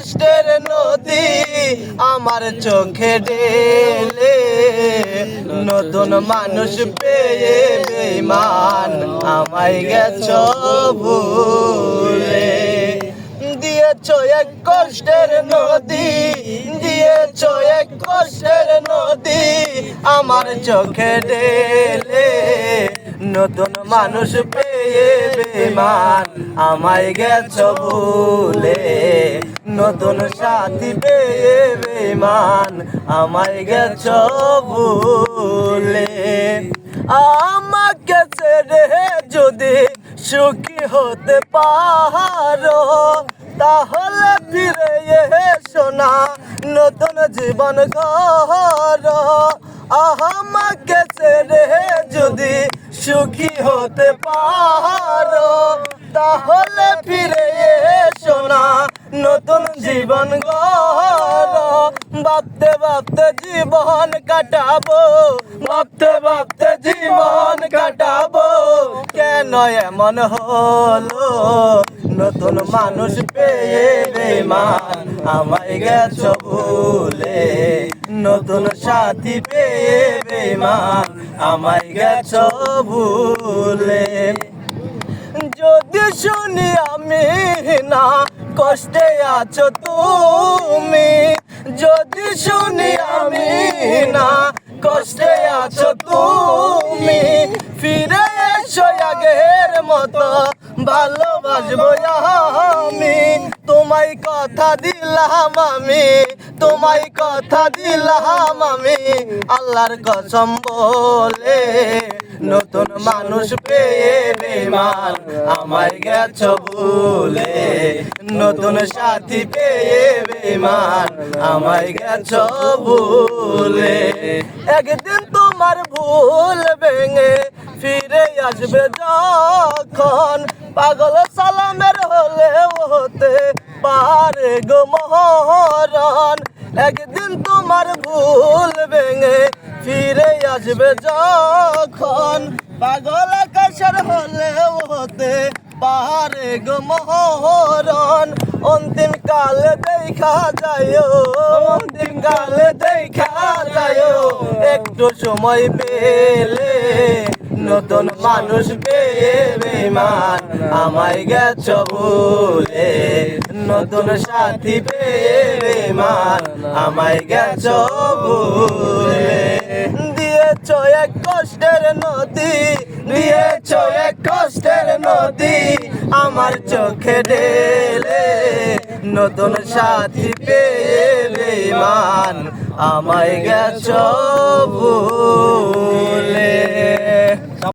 কষ্টের নদী আমার চোখে ঢেলে, নতুন মানুষ পেয়ে বেঈমান আমায় গেছ ভুলে। দিয়েছো এক কষ্টের নদী, দিয়েছো এক কষ্টের নদী আমার চোখে ঢেলে, নতুন মানুষ পেয়ে বেঈমান আমায় গেছ ভুলে। নতুন সাথী পেয়ে বেঈমান আমায় গেছ ভুলে। আমাকে ছেড়ে যদি সুখী হতে পারো, তাহলে ফিরে এসো না, নতুন জীবন গড়ো। আমাকে ছেড়ে যদি সুখী হতে পারো, তাহলে ফিরে এসো না, নতুন জীবন গড়ো। ভাবতে ভাবতে জীবন কাটাবো, ভাবতে ভাবতে জীবন কাটাবো, কেন এমন হলো? নতুন মানুষ পেয়ে বেঈমান আমায় গেছ ভুলে, নতুন সাথী পেয়ে বেঈমান আমায় গেছ ভুলে। যদি শুনি আমি না কষ্টে আছো তুমি, যদি শুনি আমি না কষ্টে আছো তুমি, ফিরে এসো আগের মতো ভালোবাসবো আমি। তোমায় কথা দিলাম আমি, তোমায় কথা দিলাম আমি আল্লাহর কসম বলে। নতুন মানুষ পেয়ে বেঈমান আমায় গেছ ভুলে, নতুন সাথী পেয়ে বেঈমান আমায় গেছ ভুলে। একদিন তোমার ভুল ভেঙে ফিরে আসবে যখন, পাগল সালামের হলেও হতে পারে গো মরণ। একদিন তোমার ভুল ভেঙে ফিরে আসবে যখন, পাগল আকাশের হলেও হতে পারে গো মরণ। অন্তিম কালে দেখা যায়, অন্তিম কালে দেখা যায়, একটু সময় পেলে নতুন মানুষ পেয়ে বেঈমান আমায় গেছ ভুলে, নতুন সাথী পেয়ে বেঈমান আমায় গেছ ভুলে। দিয়েছো এক কষ্টের নদী, দিয়েছো এক কষ্টের নদী আমার চোখে ঢেলে, নতুন সাথী পেয়ে বেঈমান আমায় গেছ ভুলে।